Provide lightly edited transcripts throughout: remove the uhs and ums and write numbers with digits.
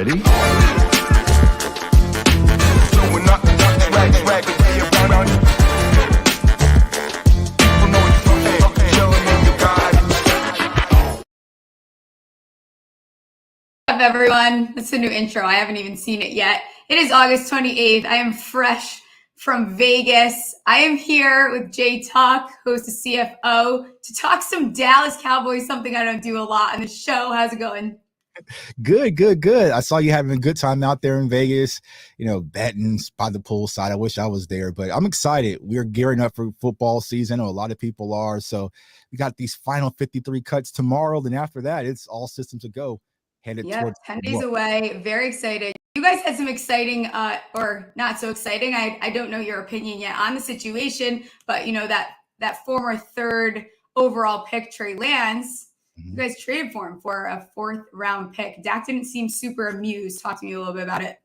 Ready? What's up, everyone? That's a new intro. I haven't even seen it yet. It is August 28th. I am fresh from Vegas. I am here with Jay Tuck, host of CFO, to talk some Dallas Cowboys, something I don't do a lot on the show. How's it going? Good. I saw you having a good time out there in Vegas, betting by the poolside. I wish I was there, but I'm excited. We're gearing up for football season. A lot of people are. So we got these final 53 cuts tomorrow. Then after that, it's all systems to go. Headed towards 10 days away. Very excited. You guys had some exciting or not so exciting. I don't know your opinion yet on the situation, but that former third overall pick, Trey Lance, you guys traded for him for a 4th round pick. Dak didn't seem super amused. Talk to me a little bit about it.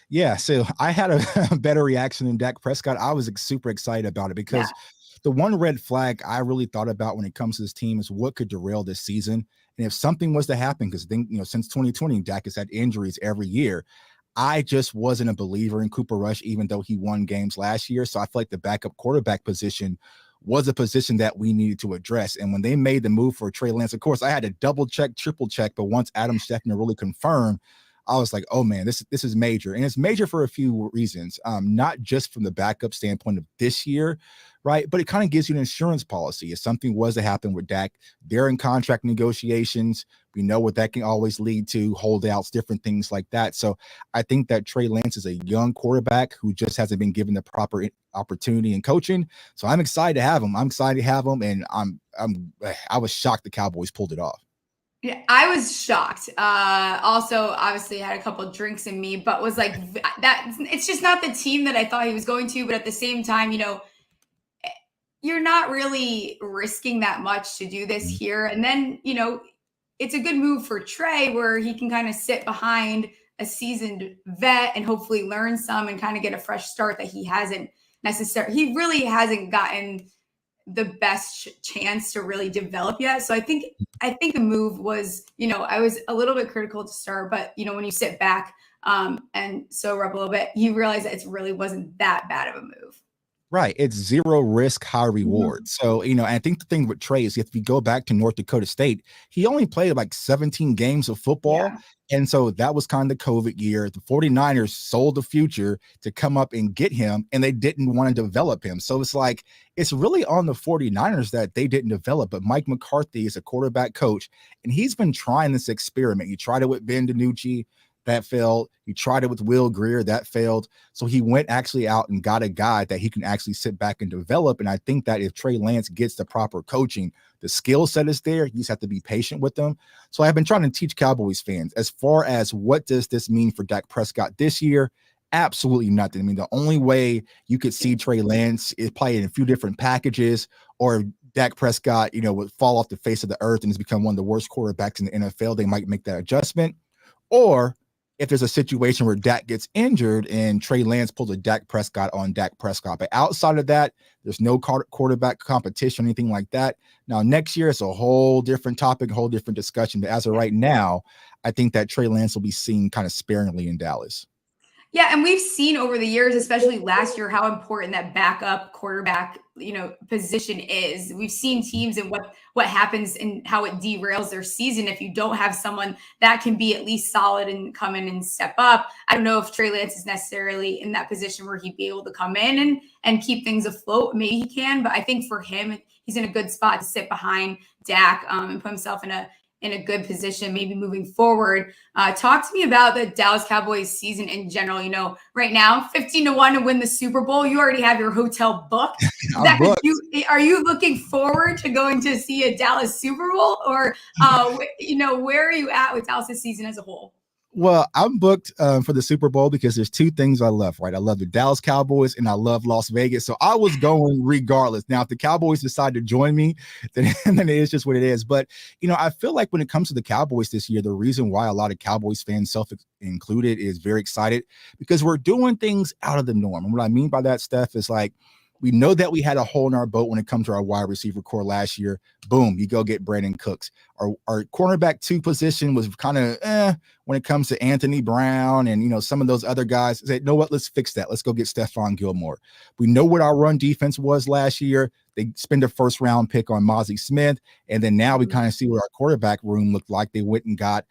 Yeah, so I had a better reaction than Dak Prescott. I was super excited about it because the one red flag I really thought about when it comes to this team is what could derail this season. And if something was to happen, because since 2020, Dak has had injuries every year. I just wasn't a believer in Cooper Rush, even though he won games last year. So I feel like the backup quarterback position was a position that we needed to address. And when they made the move for Trey Lance, of course, I had to double check, triple check. But once Adam Schefter really confirmed, I was like, oh, man, this is major. And it's major for a few reasons, not just from the backup standpoint of this year, right? But it kind of gives you an insurance policy. If something was to happen with Dak, they're in contract negotiations. We know what that can always lead to, holdouts, different things like that. So I think that Trey Lance is a young quarterback who just hasn't been given the proper opportunity in coaching. So I'm excited to have him. And I was shocked the Cowboys pulled it off. Yeah, I was shocked. Also, obviously, had a couple of drinks in me, but was like, that. It's just not the team that I thought he was going to. But at the same time, you're not really risking that much to do this here. And then, it's a good move for Trey where he can kind of sit behind a seasoned vet and hopefully learn some and kind of get a fresh start that he hasn't necessarily. He really hasn't gotten the best chance to really develop yet. So I think the move was, I was a little bit critical to start, but when you sit back and sober up a little bit, you realize that it really wasn't that bad of a move. Right. It's zero risk, high reward. So, I think the thing with Trey is if you go back to North Dakota State, he only played like 17 games of football. Yeah. And so that was kind of the COVID year. The 49ers sold the future to come up and get him, and they didn't want to develop him. So it's like, it's really on the 49ers that they didn't develop. But Mike McCarthy is a quarterback coach, and he's been trying this experiment. He tried it with Ben DiNucci. That failed. He tried it with Will Grier. That failed. So he went actually out and got a guy that he can actually sit back and develop. And I think that if Trey Lance gets the proper coaching, the skill set is there. You just have to be patient with them. So I've been trying to teach Cowboys fans as far as what does this mean for Dak Prescott this year? Absolutely nothing. I mean, the only way you could see Trey Lance is probably in a few different packages, or Dak Prescott, would fall off the face of the earth and has become one of the worst quarterbacks in the NFL. They might make that adjustment. Or if there's a situation where Dak gets injured and Trey Lance pulls a Dak Prescott on Dak Prescott. But outside of that, there's no quarterback competition, anything like that. Now, next year, it's a whole different topic, a whole different discussion. But as of right now, I think that Trey Lance will be seen kind of sparingly in Dallas. Yeah, and we've seen over the years, especially last year, how important that backup quarterback, position is. We've seen teams and what happens and how it derails their season if you don't have someone that can be at least solid and come in and step up. I don't know if Trey Lance is necessarily in that position where he'd be able to come in and keep things afloat. Maybe he can, but I think for him, he's in a good spot to sit behind Dak and put himself in a good position, maybe moving forward. Talk to me about the Dallas Cowboys season in general. Right now, 15-1 to win the Super Bowl. You already have your hotel booked. Are you looking forward to going to see a Dallas Super Bowl, or where are you at with Dallas this season as a whole? Well, I'm booked for the Super Bowl because there's two things I love, right? I love the Dallas Cowboys and I love Las Vegas. So I was going regardless. Now, if the Cowboys decide to join me, then it is just what it is. But, I feel like when it comes to the Cowboys this year, the reason why a lot of Cowboys fans, self-included, is very excited because we're doing things out of the norm. And what I mean by that, Steph, is like, We know that we had a hole in our boat when it comes to our wide receiver core last year. Boom, you go get Brandon Cooks. Our cornerback 2 position was kind of when it comes to Anthony Brown and some of those other guys. Say, you know what? Let's fix that. Let's go get Stephon Gilmore. We know what our run defense was last year. They spent a first-round pick on Mozzie Smith, and then now we kind of see what our quarterback room looked like. They went and got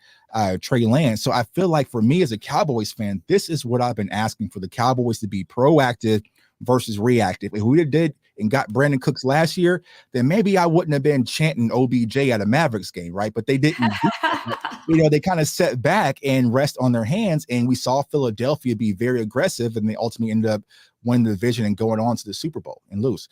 Trey Lance. So I feel like for me as a Cowboys fan, this is what I've been asking for the Cowboys to be proactive versus reactive. If we did and got Brandon Cooks last year, then maybe I wouldn't have been chanting OBJ at a Mavericks game, right? But they didn't do that. They kind of set back and rest on their hands, and we saw Philadelphia be very aggressive, and they ultimately ended up winning the division and going on to the Super Bowl and lose.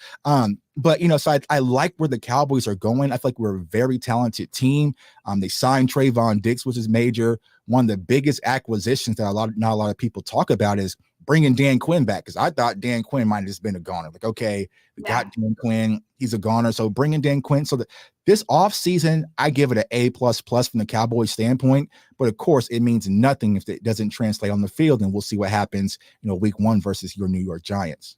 But so I like where the Cowboys are going. I feel like we're a very talented team. They signed Trayvon Diggs, which is major. One of the biggest acquisitions that not a lot of people talk about is bringing Dan Quinn back, because I thought Dan Quinn might have just been a goner. Like, okay, we got Dan Quinn, he's a goner, so bringing Dan Quinn. So this offseason, I give it an A++ from the Cowboys standpoint, but of course, it means nothing if it doesn't translate on the field, and we'll see what happens, week 1 versus your New York Giants.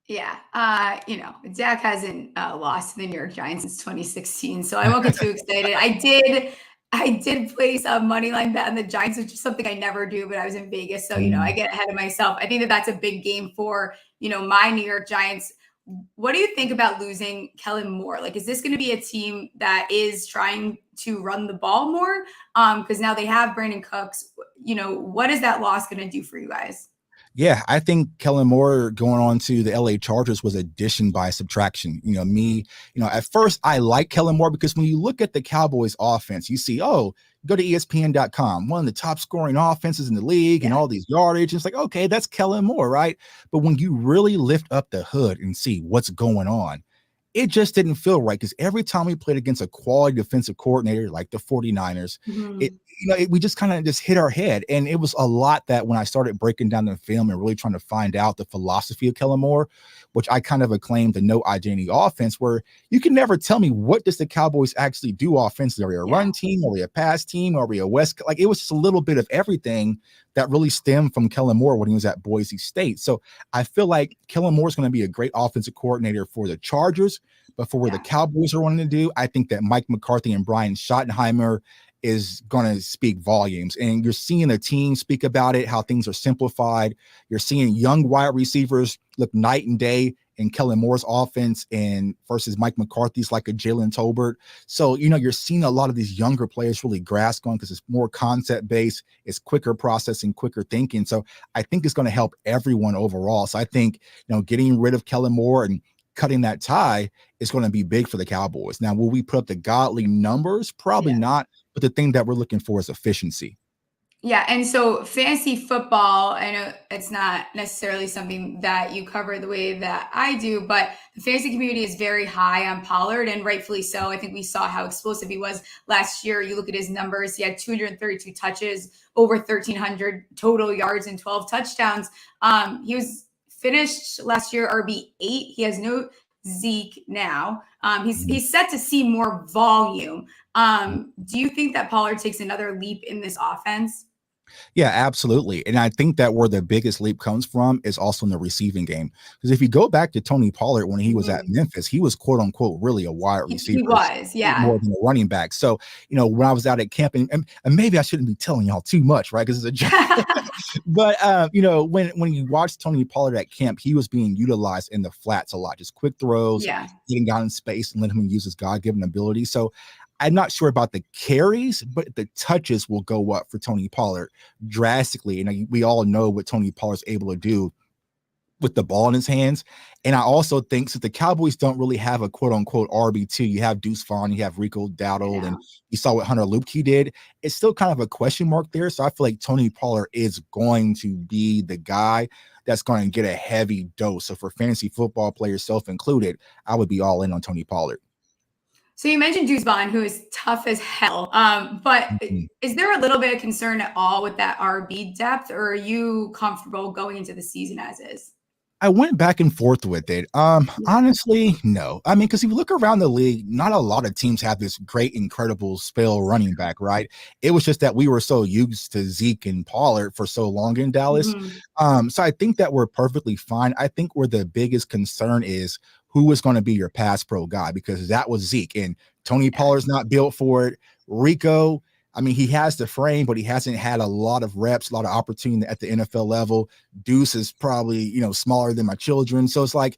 Yeah. Dak hasn't lost to the New York Giants since 2016, so I won't get too excited. I did place a money line bet on the Giants, which is something I never do, but I was in Vegas. So, I get ahead of myself. I think that's a big game for, my New York Giants. What do you think about losing Kellen Moore? Like, is this going to be a team that is trying to run the ball more? Because now they have Brandon Cooks. What is that loss going to do for you guys? Yeah, I think Kellen Moore going on to the LA Chargers was addition by subtraction. At first I like Kellen Moore because when you look at the Cowboys offense, you see, go to ESPN.com, one of the top scoring offenses in the league and all these yardage. It's like, okay, that's Kellen Moore, right? But when you really lift up the hood and see what's going on, it just didn't feel right, because every time we played against a quality defensive coordinator like the 49ers, we just kind of just hit our head. And it was a lot that when I started breaking down the film and really trying to find out the philosophy of Kellen Moore, which I kind of acclaimed the no identity offense, where you can never tell me what does the Cowboys actually do offensively. Are we a run team? Are we a pass team? Are we a West? Like, it was just a little bit of everything that really stemmed from Kellen Moore when he was at Boise State. So I feel like Kellen Moore is going to be a great offensive coordinator for the Chargers, but for where the Cowboys are wanting to do, I think that Mike McCarthy and Brian Schottenheimer is going to speak volumes. And you're seeing the team speak about it, how things are simplified. You're seeing young wide receivers look night and day in Kellen Moore's offense and versus Mike McCarthy's like a Jalen Tolbert. So, you're seeing a lot of these younger players really grasp on, because it's more concept based, it's quicker processing, quicker thinking. So I think it's going to help everyone overall. So I think, getting rid of Kellen Moore and cutting that tie is going to be big for the Cowboys. Now, will we put up the godly numbers? Probably not. But the thing that we're looking for is efficiency. Yeah. And so fantasy football, I know it's not necessarily something that you cover the way that I do, but the fantasy community is very high on Pollard, and rightfully so. I think we saw how explosive he was last year. You look at his numbers, he had 232 touches, over 1,300 total yards and 12 touchdowns. He was finished last year RB8. He has no Zeke now. He's set to see more volume. Do you think that Pollard takes another leap in this offense? Yeah, absolutely. And I think that where the biggest leap comes from is also in the receiving game. Because if you go back to Tony Pollard when he was at Memphis, he was quote unquote really a wide receiver. He was, more than a running back. So, when I was out at camp, and maybe I shouldn't be telling y'all too much, right? Because it's a job. But when you watch Tony Pollard at camp, he was being utilized in the flats a lot, just quick throws, getting down in space and letting him use his God-given ability. So I'm not sure about the carries, but the touches will go up for Tony Pollard drastically. And we all know what Tony Pollard's able to do with the ball in his hands. And I also think that the Cowboys don't really have a quote unquote RB2. You have Deuce Vaughn, you have Rico Dowdle, and you saw what Hunter Luepke did. It's still kind of a question mark there. So I feel like Tony Pollard is going to be the guy that's going to get a heavy dose. So for fantasy football players, self included, I would be all in on Tony Pollard. So you mentioned Deuce Vaughn, who is tough as hell. But is there a little bit of concern at all with that RB depth, or are you comfortable going into the season as is? I went back and forth with it. Yeah. Honestly, no. I mean, because if you look around the league, not a lot of teams have this great, incredible spell running back, right? It was just that we were so used to Zeke and Pollard for so long in Dallas. Mhm. So I think that we're perfectly fine. I think where the biggest concern is who is going to be your pass pro guy, because that was Zeke, and Tony Yeah. Pollard's not built for it. Rico, I mean, he has the frame, but he hasn't had a lot of reps, a lot of opportunity at the NFL level. Deuce is probably, smaller than my children. So it's like,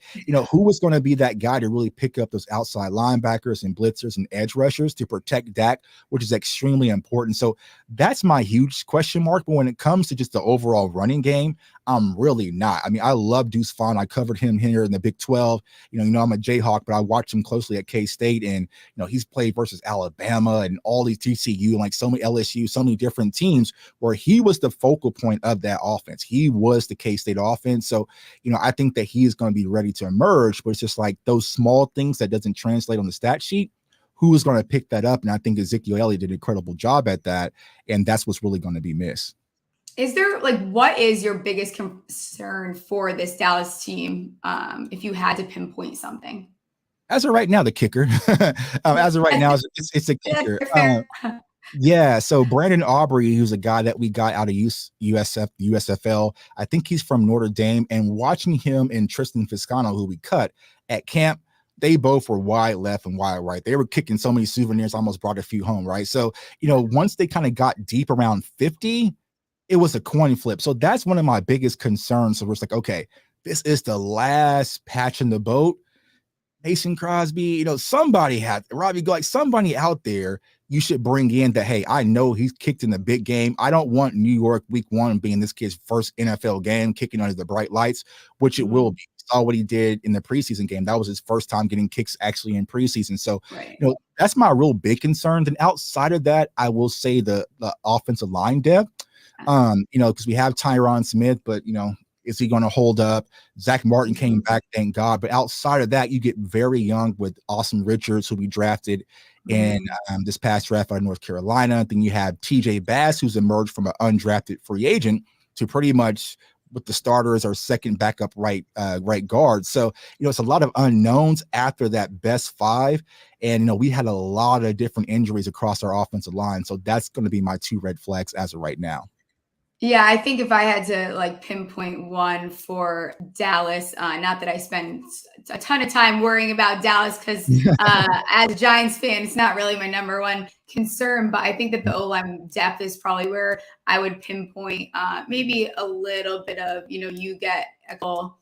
who is going to be that guy to really pick up those outside linebackers and blitzers and edge rushers to protect Dak, which is extremely important. So that's my huge question mark. But when it comes to just the overall running game, I'm really not. I mean, I love Deuce Vaughn. I covered him here in the Big 12. I'm a Jayhawk, but I watched him closely at K-State, and he's played versus Alabama and all these TCU and like so many LSU, so many different teams where he was the focal point of that offense. He was the K-State offense. So, I think that he is going to be ready to emerge, but it's just like those small things that doesn't translate on the stat sheet. Who is going to pick that up? And I think Ezekiel Elliott did an incredible job at that. And that's what's really going to be missed. Is there what is your biggest concern for this Dallas team? If you had to pinpoint something. As of right now, the kicker. As of right now, it's a kicker. Yeah, so Brandon Aubrey, who's a guy that we got out of USFL, I think he's from Notre Dame, and watching him and Tristan Fiscano, who we cut at camp, they both were wide left and wide right. They were kicking so many souvenirs, almost brought a few home, right? So, once they kind of got deep around 50, it was a coin flip. So that's one of my biggest concerns. So we're just like, okay, this is the last patch in the boat. Mason Crosby, somebody had Robbie, like somebody out there you should bring in that, hey, I know he's kicked in the big game. I don't want New York week 1 being this kid's first NFL game, kicking under the bright lights, which it will be. Saw what he did in the preseason game. That was his first time getting kicks actually in preseason. So, that's my real big concern. And outside of that, I will say the offensive line depth, because we have Tyron Smith, but, is he going to hold up? Zach Martin came back, thank God. But outside of that, you get very young with Austin Richards, who we drafted in this past draft out of North Carolina. Then you have TJ Bass, who's emerged from an undrafted free agent to pretty much with the starter as our second backup right guard. So, it's a lot of unknowns after that best 5. And, we had a lot of different injuries across our offensive line. So that's going to be my 2 red flags as of right now. Yeah, I think if I had to pinpoint one for Dallas, not that I spend a ton of time worrying about Dallas because as a Giants fan, it's not really my number one concern, but I think that the O-line depth is probably where I would pinpoint maybe a little bit of, you get a couple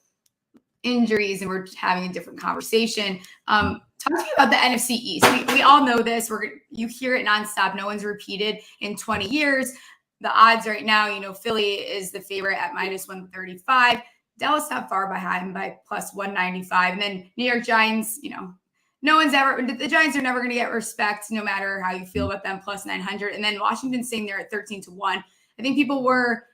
injuries and we're having a different conversation. Talk to me about the NFC East. We all know this. You hear it nonstop. No one's repeated in 20 years. The odds right now, Philly is the favorite at -135. Dallas not far behind by +195. And then New York Giants, the Giants are never going to get respect no matter how you feel about them, +900. And then Washington sitting there at 13-1. I think people are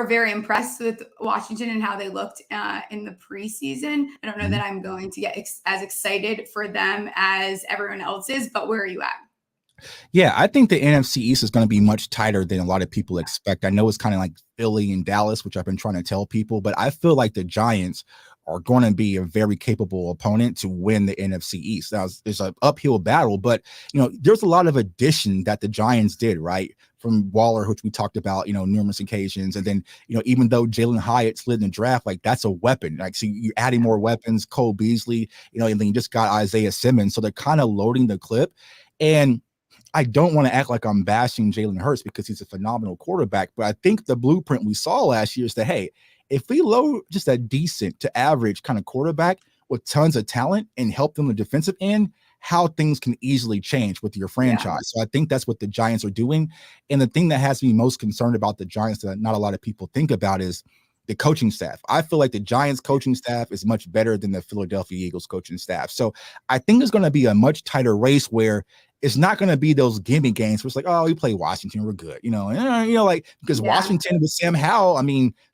very impressed with Washington and how they looked in the preseason. I don't know that I'm going to get as excited for them as everyone else is, but where are you at? Yeah, I think the NFC East is going to be much tighter than a lot of people expect. I know it's kind of like Philly and Dallas, which I've been trying to tell people, but I feel like the Giants are going to be a very capable opponent to win the NFC East. Now, it's an uphill battle, but, there's a lot of addition that the Giants did, right? From Waller, which we talked about, numerous occasions. And then, even though Jalen Hyatt slid in the draft, like that's a weapon. Like, so you're adding more weapons, Cole Beasley, and then you just got Isaiah Simmons. So they're kind of loading the clip. And I don't want to act like I'm bashing Jalen Hurts because he's a phenomenal quarterback, but I think the blueprint we saw last year is that, hey, if we load just a decent to average kind of quarterback with tons of talent and help them the defensive end, how things can easily change with your franchise. So I think that's what the Giants are doing. And the thing that has me most concerned about the Giants that not a lot of people think about is the coaching staff. I feel like the Giants coaching staff is much better than the Philadelphia Eagles coaching staff. So I think there's going to be a much tighter race where it's not going to be those gimme games where it's like, oh, we play Washington, we're good, because Washington with Sam Howell,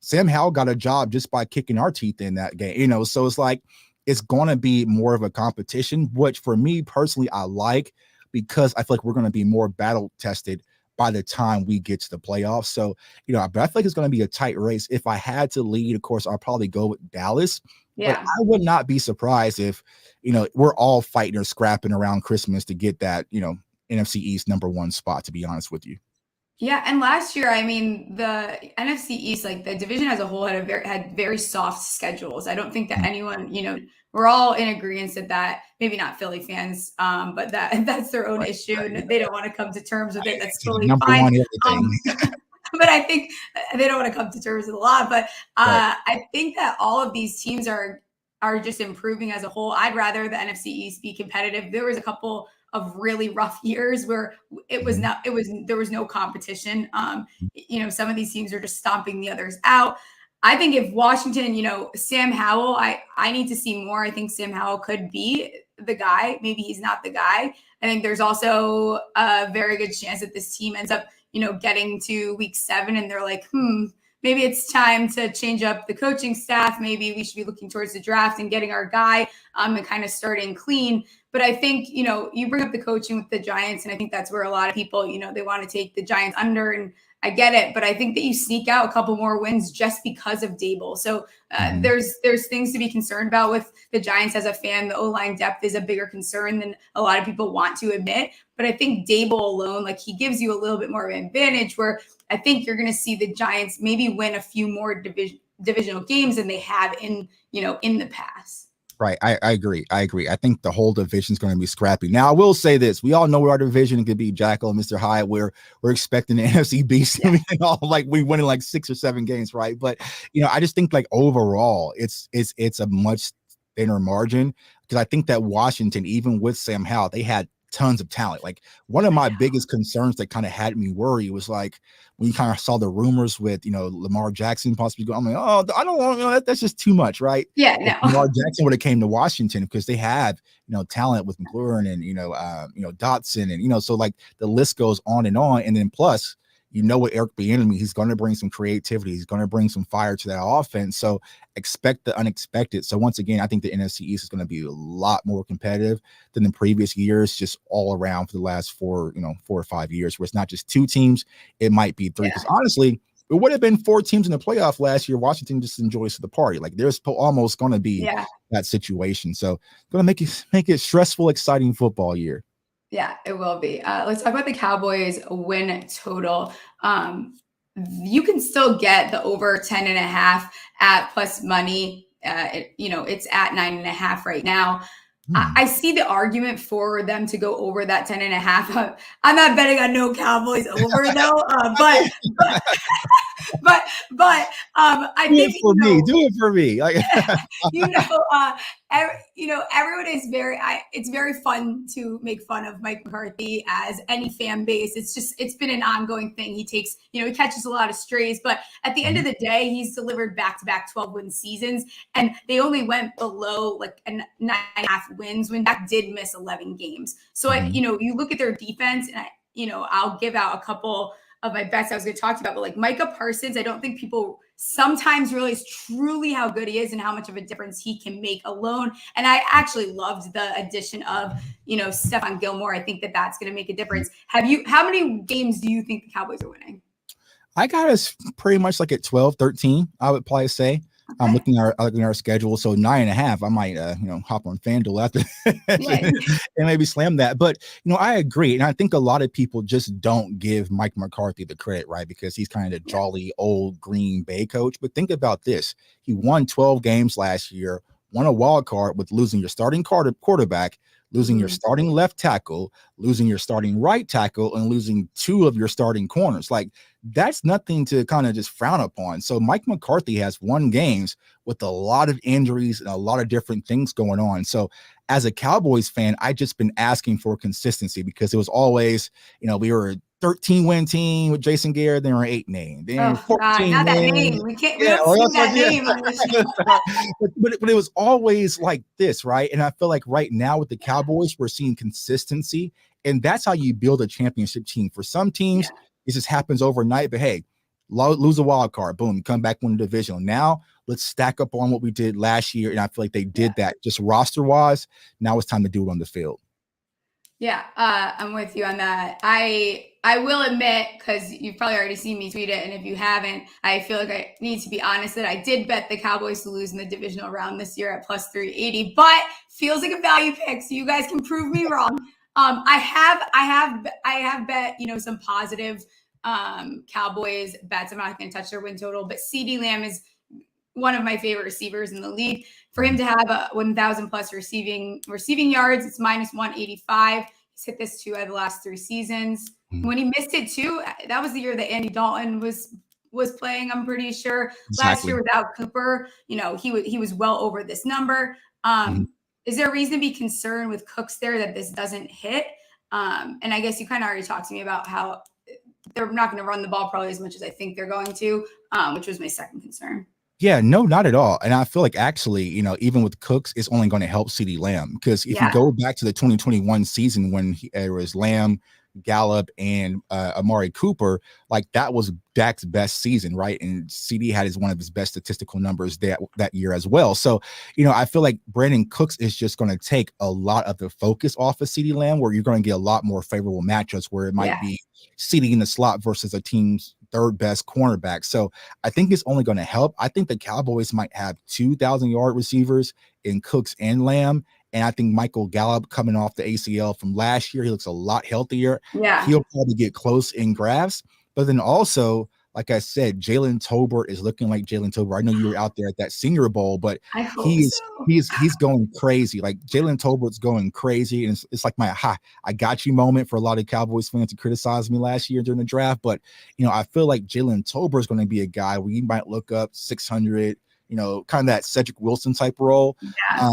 Sam Howell got a job just by kicking our teeth in that game, so it's like it's going to be more of a competition, which for me personally I like, because I feel like we're going to be more battle tested by the time we get to the playoffs. So, but I feel like it's going to be a tight race. If I had to lead, of course, I'll probably go with Dallas. But I would not be surprised if, we're all fighting or scrapping around Christmas to get that, NFC East #1 spot, to be honest with you. Yeah, and last year, I mean, the NFC East, like the division as a whole, had very soft schedules. I don't think that anyone, we're all in agreement that maybe not Philly fans, but that's their own issue, and they don't want to come to terms with it. That's totally fine. But I think they don't want to come to terms with a lot. But I think that all of these teams are just improving as a whole. I'd rather the NFC East be competitive. There was a couple of really rough years where there was no competition. Some of these teams are just stomping the others out. I think if Washington, Sam Howell, I need to see more. I think Sam Howell could be the guy. Maybe he's not the guy. I think there's also a very good chance that this team ends up, getting to week 7 and they're like, maybe it's time to change up the coaching staff. Maybe we should be looking towards the draft and getting our guy and kind of starting clean. But I think, you bring up the coaching with the Giants, and I think that's where a lot of people, they want to take the Giants under, and I get it. But I think that you sneak out a couple more wins just because of Dable. So there's things to be concerned about with the Giants as a fan. The O-line depth is a bigger concern than a lot of people want to admit. But I think Dable alone, like, he gives you a little bit more of an advantage, where I think you're going to see the Giants maybe win a few more divisional games than they have in the past. Right. I agree. I think the whole division is going to be scrappy. Now, I will say this. We all know our division could be Jackal and Mr. Hyde, where we're expecting the NFC beast. Like we winning like 6 or 7 games, right? But, I just think like overall, it's a much thinner margin, because I think that Washington, even with Sam Howell, they had tons of talent. Like, one of my biggest concerns that kind of had me worry was like when you kind of saw the rumors with Lamar Jackson possibly going. I'm like, oh, I don't want that's just too much, right? Yeah, no. If Lamar Jackson would have came to Washington, because they have talent with McLaurin and Dotson, and so like the list goes on, and then plus with Eric Bieniemy, he's going to bring some creativity. He's going to bring some fire to that offense. So expect the unexpected. So once again, I think the NFC East is going to be a lot more competitive than the previous years, just all around for the last 4 or 5 years, where it's not just 2 teams. It might be 3. Because honestly, it would have been 4 teams in the playoff last year. Washington just enjoys the party. Like, there's almost going to be that situation. So going to make it stressful, exciting football year. Yeah, it will be. Let's talk about the Cowboys win total. You can still get the over 10.5 at plus money. It's at 9.5 right now. I see the argument for them to go over that 10.5. I'm not betting on no Cowboys over though. But I think do it for me. Like, everyone is it's very fun to make fun of Mike McCarthy, as any fan base. It's been an ongoing thing. He takes, he catches a lot of strays, but at the end of the day, he's delivered back-to-back 12-win seasons, and they only went below like a 9.5 wins when Dak did miss 11 games. So you look at their defense, and I'll give out a couple of my bets I was going to talk to you about, but like Micah Parsons, I don't think people sometimes realize truly how good he is and how much of a difference he can make alone. And I actually loved the addition of, Stephon Gilmore. I think that that's going to make a difference. How many games do you think the Cowboys are winning? I got us pretty much like at 12, 13, I would probably say. I'm looking at our schedule. So 9.5, I might, hop on FanDuel after and maybe slam that. But, I agree. And I think a lot of people just don't give Mike McCarthy the credit, right? Because he's kind of the jolly old Green Bay coach. But think about this. He won 12 games last year, won a wild card with losing your starting quarterback, losing your starting left tackle, losing your starting right tackle, and losing 2 of your starting corners. Like, that's nothing to kind of just frown upon. So Mike McCarthy has won games with a lot of injuries and a lot of different things going on. So as a Cowboys fan, I just been asking for consistency, because it was always, we were a 13-win team with Jason Garrett, then we're 8-9. Then 14 not that name. We can't sing that name on this show. but it was always like this, right? And I feel like right now with the Cowboys, we're seeing consistency, and that's how you build a championship team. For some teams, it just happens overnight, but hey, lose a wild card, boom, you come back, win the division. Now let's stack up on what we did last year, and I feel like they did that just roster-wise. Now it's time to do it on the field. Yeah, I'm with you on that. I I will admit, because you've probably already seen me tweet it, and if you haven't, I feel like I need to be honest that I did bet the Cowboys to lose in the divisional round this year at plus 380, but feels like a value pick, so you guys can prove me wrong. I have bet, some positive Cowboys bets. I'm not going to touch their win total, but CeeDee Lamb is one of my favorite receivers in the league. For him to have a 1,000 plus receiving yards, it's minus 185. He's hit this 2 out of the last 3 seasons. When he missed it too, that was the year that Andy Dalton was playing. I'm pretty sure last year without Cooper, he was well over this number. Is there a reason to be concerned with Cooks there that this doesn't hit? And I guess you kind of already talked to me about how they're not going to run the ball probably as much as I think they're going to, which was my second concern. Yeah, no, not at all. And I feel like actually, even with Cooks, it's only going to help CeeDee Lamb, because if you go back to the 2021 season when it was Lamb, Gallup, and Amari Cooper, like that was Dak's best season, right? And CD had one of his best statistical numbers that year as well. So, I feel like Brandon Cooks is just going to take a lot of the focus off of CeeDee Lamb, where you're going to get a lot more favorable matchups where it might be CeeDee in the slot versus a team's third best cornerback. So I think it's only going to help. I think the Cowboys might have 2,000-yard receivers in Cooks and Lamb. And I think Michael Gallup, coming off the ACL from last year, he looks a lot healthier. Yeah, he'll probably get close in grabs. But then also, like I said, Jalen Tolbert is looking like Jalen Tolbert. I know you were out there at that Senior Bowl, but he's going crazy. Like Jalen Tolbert's going crazy, and it's like my I got you moment for a lot of Cowboys fans to criticize me last year during the draft. But I feel like Jalen Tolbert is going to be a guy where you might look up 600. Kind of that Cedric Wilson type role. Yeah.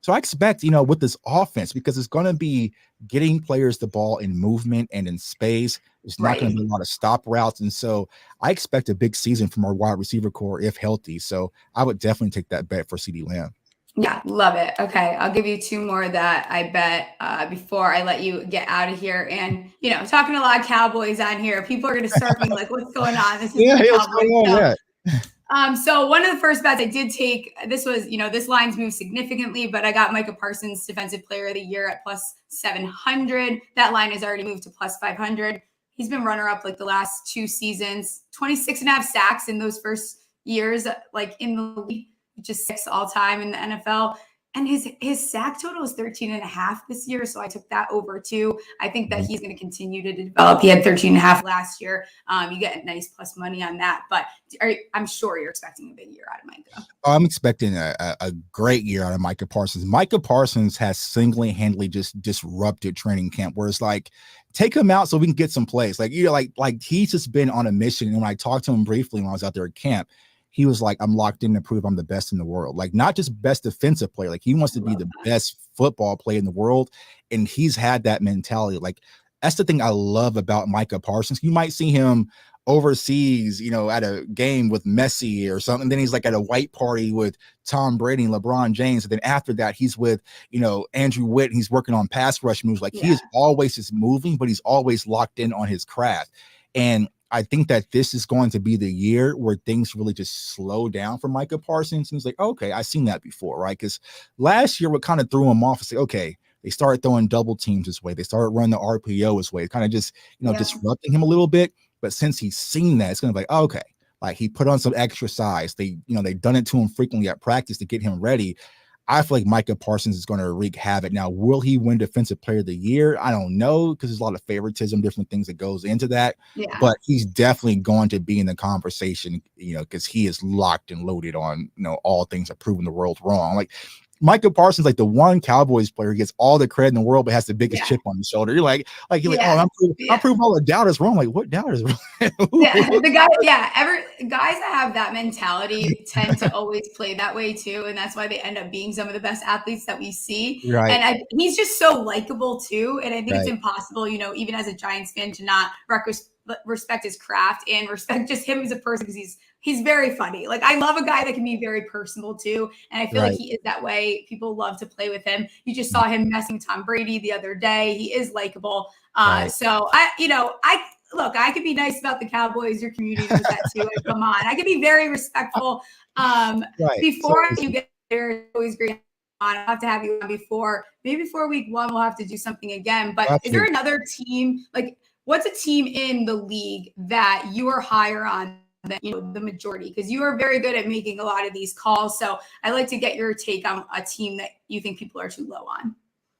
So I expect, with this offense, because it's going to be getting players the ball in movement and in space. It's not going to be a lot of stop routes. And so I expect a big season from our wide receiver core if healthy. So I would definitely take that bet for CeeDee Lamb. Yeah, love it. Okay, I'll give you 2 more that I bet before I let you get out of here. And, talking to a lot of Cowboys on here, people are going to start being like, what's going on? This is the Cowboys. So one of the first bets I did take, this was, this line's moved significantly, but I got Micah Parsons Defensive Player of the Year at plus 700. That line has already moved to plus 500. He's been runner up like the last 2 seasons, 26.5 sacks in those first years, like in the league, which is 6th all time in the NFL. And his sack total is 13.5 this year. So I took that over too. I think that he's going to continue to develop. He had 13.5 last year. You get nice plus money on that. But I'm sure you're expecting a big year out of Micah. I'm expecting a great year out of Micah Parsons. Micah Parsons has single-handedly just disrupted training camp, where it's like, take him out so we can get some plays. Like, like he's just been on a mission. And when I talked to him briefly when I was out there at camp, he was like, I'm locked in to prove I'm the best in the world. Like, not just best defensive player. Like, he wants to be the best football player in the world. And he's had that mentality. Like, that's the thing I love about Micah Parsons. You might see him overseas, at a game with Messi or something. Then he's like at a white party with Tom Brady and LeBron James. And then after that, he's with, Andrew Witt. He's working on pass rush moves. Like, he is always just moving, but he's always locked in on his craft. And I think that this is going to be the year where things really just slow down for Micah Parsons. And he's like, okay, I've seen that before, right? Because last year, what kind of threw him off is like, okay, they started throwing double teams this way. They started running the RPO this way, kind of just, disrupting him a little bit. But since he's seen that, it's going to be like, okay, like he put on some extra size. They've done it to him frequently at practice to get him ready. I feel like Micah Parsons is going to wreak havoc. Now, will he win Defensive Player of the Year? I don't know, because there's a lot of favoritism, different things that goes into that. Yeah. But he's definitely going to be in the conversation, because he is locked and loaded on, all things that proving the world wrong. Like, Micah Parsons, like the one Cowboys player who gets all the credit in the world, but has the biggest chip on his shoulder. You're like, I'm proving all the doubters wrong. Like, what doubters wrong? The guy, guys that have that mentality tend to always play that way too, and that's why they end up being some of the best athletes that we see. Right. And he's just so likable too, and I think it's impossible, even as a Giants fan, to not respect his craft and respect just him as a person, because he's very funny. Like, I love a guy that can be very personable too. And I feel like he is that way. People love to play with him. You just saw him messing Tom Brady the other day. He is likable. So I could be nice about the Cowboys. Your community knows that too. Like, come on. I could be very respectful. Before you get there, it's always great. I'll have to have you on before week 1, we'll have to do something again. But is there another team, like, what's a team in the league that you are higher on than, you know, the majority? Because you are very good at making a lot of these calls. So I'd like to get your take on a team that you think people are too low on.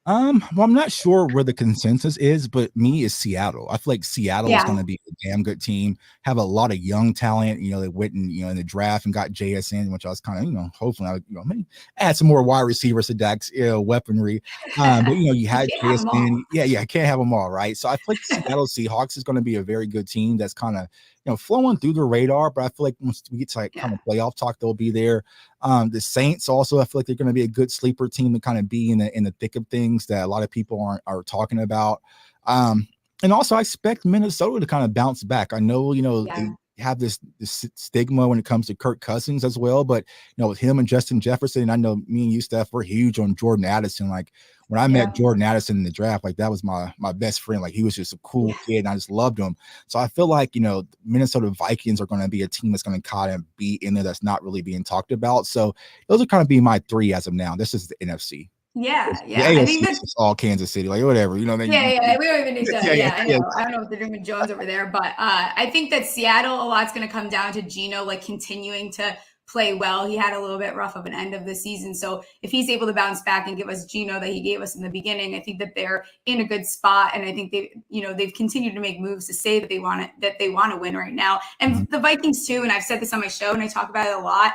Well, I'm not sure where the consensus is, but me is Seattle. I feel like Seattle is Yeah. going to be a damn good team. Have a lot of young talent. You know, they went and, you know, in the draft and got JSN, which I was kind of, you know, hopefully, maybe add some more wide receivers to Dak's weaponry. But you know, you had JSN. Yeah, I can't have them all, right? So I feel like the Seattle Seahawks is going to be a very good team. That's kind of, you know, flowing through the radar. But I feel like once we get to like kind of playoff talk, they'll be there. The Saints also, I feel like they're going to be a good sleeper team to kind of be in the thick of things that a lot of people are talking about. And also I expect Minnesota to kind of bounce back. I know, you know, they have this stigma when it comes to Kirk Cousins as well, but you know, with him and Justin Jefferson, I know me and you, Steph, we're huge on Jordan Addison. Like when I met Jordan Addison in the draft, like that was my best friend. Like he was just a cool kid and I just loved him. So I feel like, you know, Minnesota Vikings are going to be a team that's going to kind of be in there that's not really being talked about. So those are kind of be my three as of now. This is the NFC. Yeah. The AFC I think that's all Kansas City, like whatever, you know. We don't even need to. I know. I don't know what they're doing with Jones over there, but I think that Seattle, a lot's going to come down to Geno, like continuing to play well. He had a little bit rough of an end of the season, so if he's able to bounce back and give us Geno that he gave us in the beginning, I think that they're in a good spot. And I think they've continued to make moves to say that they want to win right now. And the Vikings too. And I've said this on my show, and I talk about it a lot.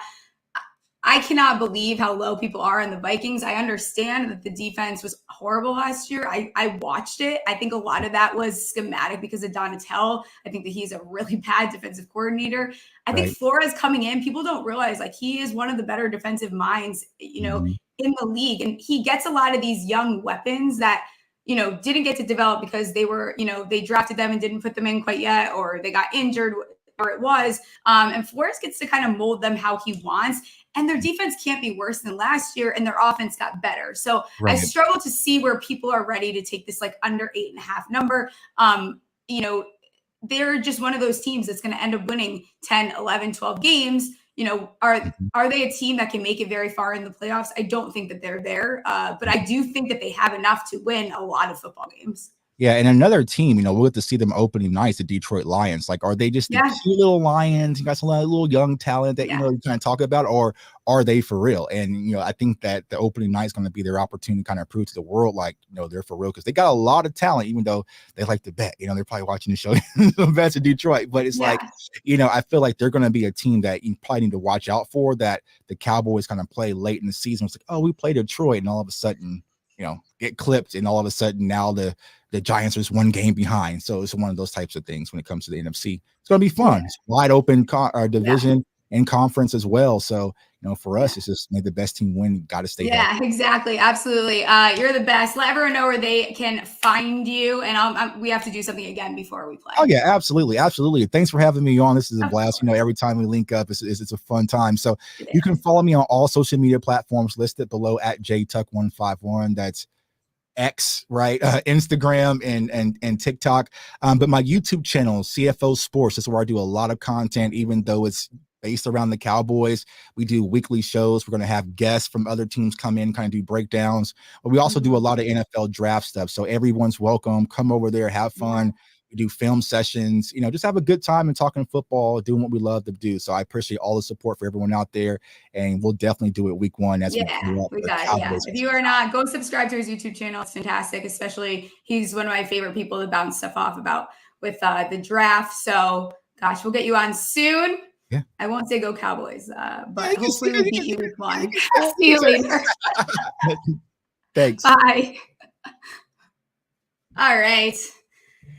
I cannot believe how low people are in the Vikings. I understand that the defense was horrible last year. I watched it. I think a lot of that was schematic because of Donatell. I think that he's a really bad defensive coordinator. I think Flores coming in, people don't realize like he is one of the better defensive minds, you know, in the league. And he gets a lot of these young weapons that, you know, didn't get to develop because they were, you know, they drafted them and didn't put them in quite yet, or they got injured, or it was. And Flores gets to kind of mold them how he wants. And their defense can't be worse than last year, and their offense got better. So I struggle to see where people are ready to take this like under 8.5 number. You know, they're just one of those teams that's going to end up winning 10, 11, 12 games. You know, are they a team that can make it very far in the playoffs? I don't think that they're there, but I do think that they have enough to win a lot of football games. Yeah, and another team, you know, we'll get to see them opening nights, the Detroit Lions. Like, are they just the cute little Lions? You got some little young talent that, you know, you kind of talk about, or are they for real? And, you know, I think that the opening night is going to be their opportunity to kind of prove to the world, like, you know, they're for real, because they got a lot of talent, even though they like to bet. You know, they're probably watching the show, the bets in Detroit. But it's like, you know, I feel like they're going to be a team that you probably need to watch out for, that the Cowboys kind of play late in the season. It's like, oh, we played Detroit, and all of a sudden, you know, get clipped, and all of a sudden now the Giants are just one game behind. So it's one of those types of things when it comes to the NFC. It's going to be fun. It's wide open division and conference as well. So, you know, for us, it's just make the best team win. Got to stay healthy. Exactly. Absolutely. You're the best. Let everyone know where they can find you. And we have to do something again before we play. Oh, yeah, absolutely. Absolutely. Thanks for having me on. This is a blast. You know, every time we link up, it's a fun time. So you can follow me on all social media platforms listed below at JTuck151. That's X, right? Instagram and TikTok. But my YouTube channel, CFO Sports, is where I do a lot of content, even though it's based around the Cowboys. We do weekly shows. We're going to have guests from other teams come in, kind of do breakdowns. But we also do a lot of NFL draft stuff. So everyone's welcome. Come over there, have fun. We do film sessions, you know, just have a good time and talking football, doing what we love to do. So I appreciate all the support for everyone out there, and we'll definitely do it week one as we got it. If you are not, go subscribe to his YouTube channel. It's fantastic. Especially he's one of my favorite people to bounce stuff off about with the draft. So gosh, we'll get you on soon. Yeah. I won't say go Cowboys, but hopefully we'll beat you week one. See you later. Thanks. Bye. All right.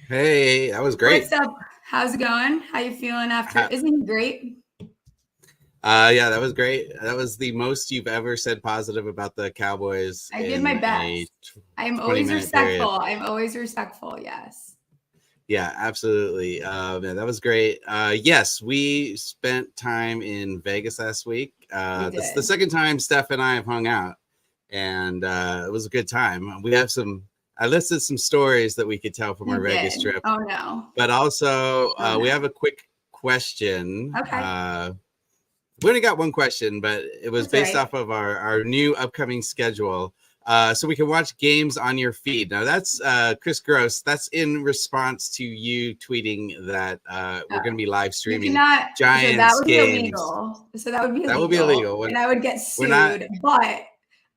Hey, that was great. What's up? How's it going? How you feeling after? Isn't he great? Yeah, that was great. That was the most you've ever said positive about the Cowboys. I did my best. I'm always respectful. I'm always respectful. Yes. Yeah, absolutely. Yeah, that was great. Yes, we spent time in Vegas last week. That's the second time Steph and I have hung out, and it was a good time. We have I listed some stories that we could tell from our Vegas trip. Oh, no. But also, we have a quick question. Okay. We only got one question, but it was based off of our new upcoming schedule. so we can watch games on your feed. Now that's Chris Gross. That's in response to you tweeting that we're going to be live streaming Giants so that would games. Be illegal. So that would be illegal. That would be illegal. And I would get sued. But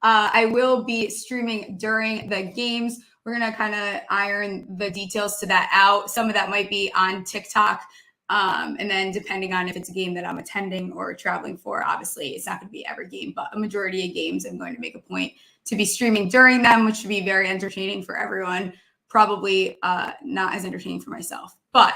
I will be streaming during the games. We're going to kind of iron the details to that out. Some of that might be on TikTok. And then depending on if it's a game that I'm attending or traveling for, obviously it's not going to be every game, but a majority of games I'm going to make a point to be streaming during them, which should be very entertaining for everyone. Probably not as entertaining for myself, but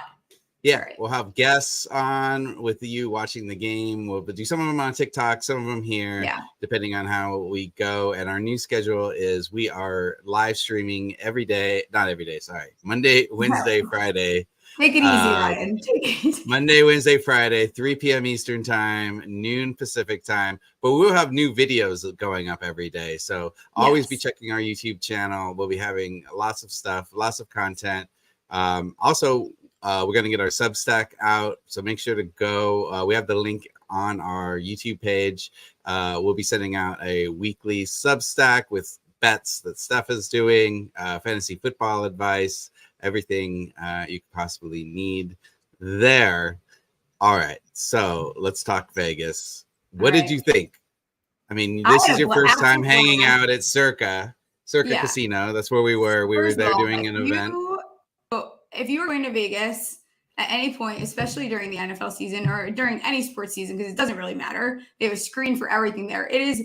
yeah, right. We'll have guests on with you watching the game. We'll do some of them on TikTok, some of them here, depending on how we go. And our new schedule is we are live streaming every day, not every day, sorry, Monday, Wednesday, Friday. Make it easy, Ryan. Take it easy. Monday, Wednesday, Friday, 3 p.m. Eastern time, noon Pacific time. But we'll have new videos going up every day. So always be checking our YouTube channel. We'll be having lots of stuff, lots of content. Also, we're going to get our Substack out. So make sure to go. We have the link on our YouTube page. We'll be sending out a weekly Substack with bets that Steph is doing, fantasy football advice, everything you could possibly need there. All right, so let's talk Vegas. What did you think? I mean, this is your first time hanging out at Circa Casino. That's where we were. We were there doing an event. If you were going to Vegas at any point, especially during the NFL season or during any sports season, because it doesn't really matter, they have a screen for everything there. It is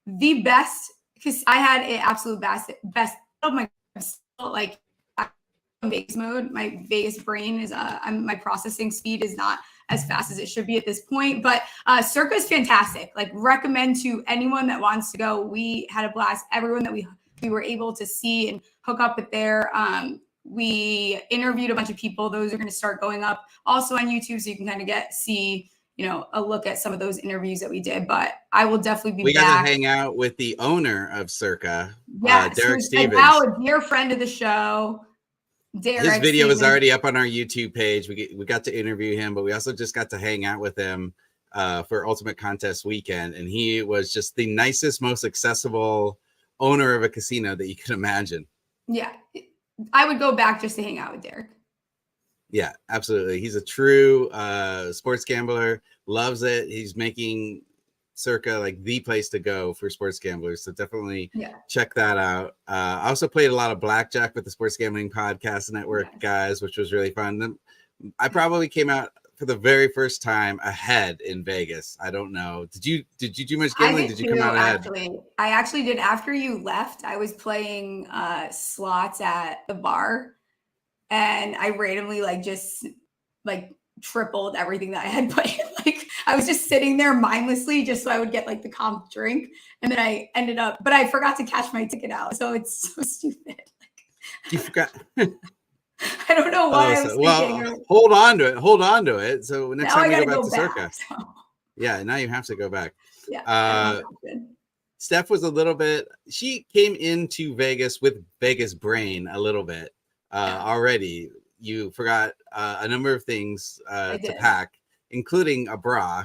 the best, because I had an absolute best of my like Vegas mode. My Vegas brain is my processing speed is not as fast as it should be at this point, but Circa is fantastic. Like, recommend to anyone that wants to go. We had a blast. Everyone that we were able to see and hook up with there. We interviewed a bunch of people. Those are going to start going up also on YouTube, so you can kind of see a look at some of those interviews that we did. But I will definitely be back. We got to hang out with the owner of Circa, yes, Derek Stevens. Now a dear friend of the show. Derek His video is already up on our YouTube page. We got to interview him, but we also just got to hang out with him for Ultimate Contest weekend. And he was just the nicest, most accessible owner of a casino that you could imagine. Yeah. I would go back just to hang out with Derek. Yeah, absolutely. He's a true sports gambler, loves it. He's making Circa like the place to go for sports gamblers. So definitely check that out. I also played a lot of blackjack with the Sports Gambling Podcast Network guys, which was really fun. I probably came out for the very first time ahead in Vegas. I don't know. Did you do much gambling? Did you come out ahead? I actually did. After you left, I was playing slots at the bar, and I randomly just tripled everything that I had played. I was just sitting there mindlessly just so I would get the comp drink, and then I ended up, but I forgot to cash my ticket out, so it's so stupid. You forgot. I don't know why I was thinking. Hold on to it. So next time we go back to Circa. So. Yeah, now you have to go back. Yeah. Steph was a little bit, she came into Vegas with Vegas brain a little bit already. You forgot a number of things to pack, including a bra.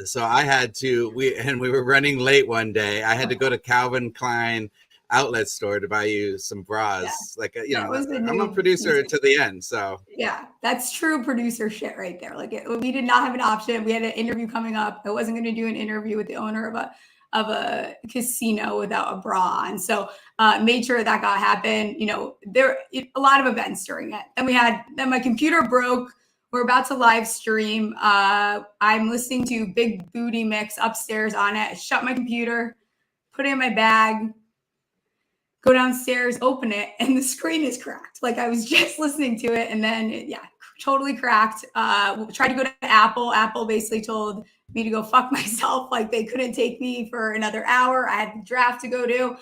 So I had to, we were running late one day. I had to go to Calvin Klein outlet store to buy you some bras. I'm a producer to the end. So yeah, that's true producer shit right there. We did not have an option. We had an interview coming up. I wasn't going to do an interview with the owner of a casino without a bra on. So made sure that got happen. There a lot of events during it. And then my computer broke. We're about to live stream. I'm listening to Big Booty Mix upstairs on it. I shut my computer, put it in my bag, go downstairs, open it, and the screen is cracked. I was just listening to it, and then, totally cracked. Tried to go to Apple. Apple basically told me to go fuck myself. They couldn't take me for another hour. I had the draft to go to.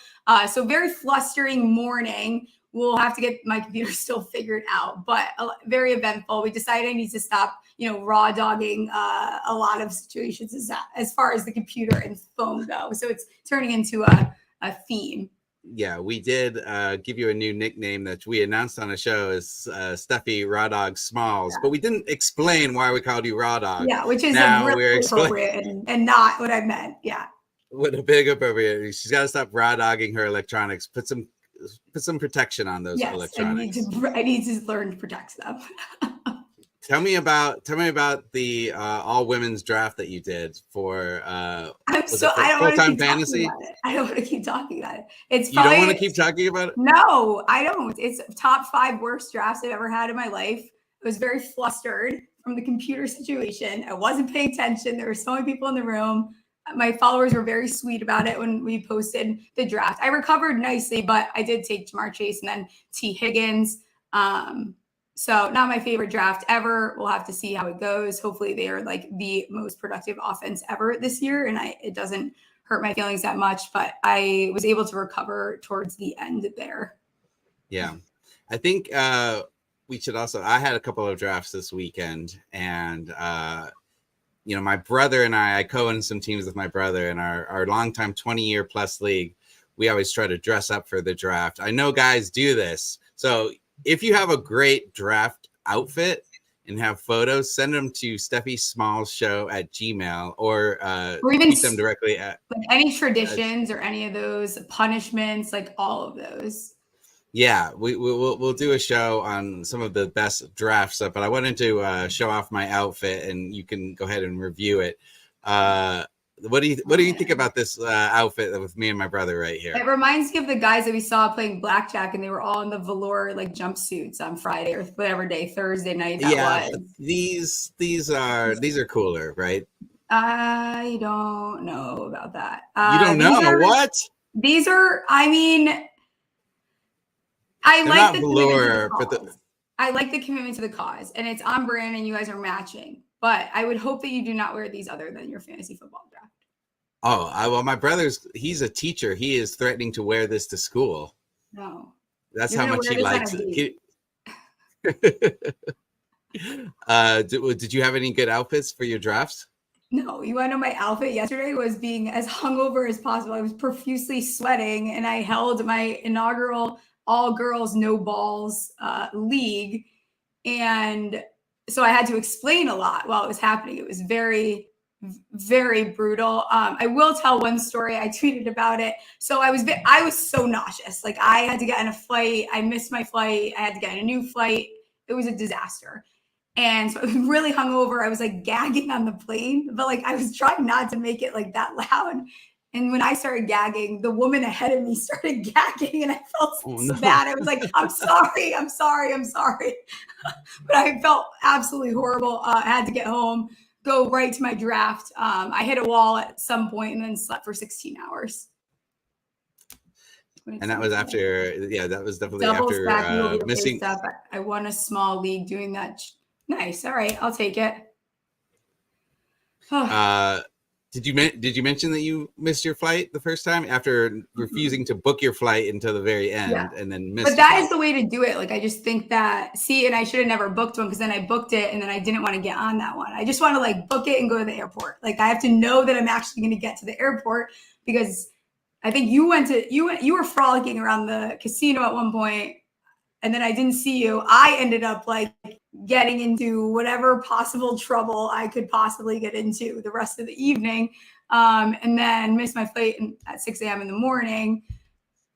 So very flustering morning. We'll have to get my computer still figured out, but very eventful. We decided I need to stop, raw dogging a lot of situations as far as the computer and phone go. So it's turning into a theme. Yeah, we did give you a new nickname that we announced on the show as Stephie Raw Dog Smalls, but we didn't explain why we called you Raw Dog. Yeah, which is really appropriate and not what I meant. Yeah. With a big appropriate, she's got to stop raw dogging her electronics. Put some protection on those electronics. I need to learn to protect them. Tell me about the all women's draft that you did for full-time fantasy. I don't want to keep talking about it. You don't want to keep talking about it? No, I don't. It's top 5 worst drafts I've ever had in my life. I was very flustered from the computer situation. I wasn't paying attention. There were so many people in the room. My followers were very sweet about it when we posted the draft. I recovered nicely, but I did take Jamar Chase and then T. Higgins. So not my favorite draft ever. We'll have to see how it goes. Hopefully they are like the most productive offense ever this year. And it doesn't hurt my feelings that much, but I was able to recover towards the end there. Yeah. I think we should also, I had a couple of drafts this weekend and, my brother and I co-own some teams with my brother in our longtime 20-year plus league. We always try to dress up for the draft. I know guys do this. So if you have a great draft outfit and have photos, send them to Stephie Smalls Show at Gmail or even tweet them directly at like any traditions or any of those punishments, like all of those. Yeah, we'll do a show on some of the best draft stuff, but I wanted to show off my outfit and you can go ahead and review it. What do you think about this outfit with me and my brother right here? It reminds me of the guys that we saw playing blackjack, and they were all in the velour like jumpsuits on Friday or whatever day, Thursday night that was. These are cooler, right? I don't know about that. You don't know what? These are. I mean, I They're like the velour, I like the commitment to the cause, and it's on brand, and you guys are matching. But I would hope that you do not wear these other than your fantasy football draft. Oh, well, my he's a teacher. He is threatening to wear this to school. No. That's how much he likes it. Did you have any good outfits for your drafts? No. You want to know my outfit yesterday was being as hungover as possible. I was profusely sweating, and I held my inaugural all-girls, no balls league. And so I had to explain a lot while it was happening. It was very, very brutal. I will tell one story. I tweeted about it. So I was so nauseous. Like I had to get in a flight. I missed my flight. I had to get in a new flight. It was a disaster. And so I was really hungover. I was like gagging on the plane, but like I was trying not to make it like that loud. And when I started gagging, the woman ahead of me started gagging, and I felt so bad. I was like, I'm sorry. But I felt absolutely horrible. I had to get home, go right to my draft. I hit a wall at some point and then slept for 16 hours. And that was after, that was definitely after missing stuff. I won a small league doing that. Nice. All right. I'll take it. Did you mention that you missed your flight the first time after refusing to book your flight until the very end and then missed? But that is the way to do it. Like I just think that and I should have never booked one because then I booked it and then I didn't want to get on that one. I just want to like book it and go to the airport. Like I have to know that I'm actually going to get to the airport because I think you were frolicking around the casino at one point and then I didn't see you. I ended up like getting into whatever possible trouble I could possibly get into the rest of the evening, and then missed my flight at 6 a.m. in the morning.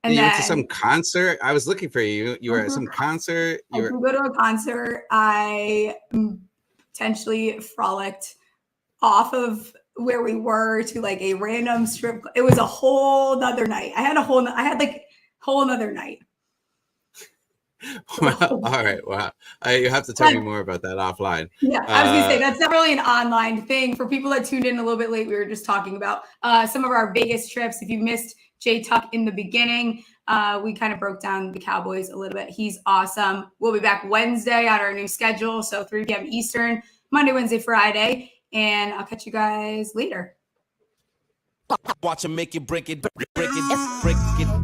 And you then went to some concert. I was looking for you. You were at some concert. I could go to a concert. I potentially frolicked off of where we were to like a random strip. It was a whole nother night. I had like whole nother night. Well, all right. Well, you have to tell me more about that offline. Yeah, I was gonna say that's not really an online thing. For people that tuned in a little bit late, we were just talking about some of our Vegas trips. If you missed Jay Tuck in the beginning, we kind of broke down the Cowboys a little bit. He's awesome. We'll be back Wednesday on our new schedule, so 3 p.m. Eastern, Monday, Wednesday, Friday, and I'll catch you guys later. Watch him make it, break it, break it, break it.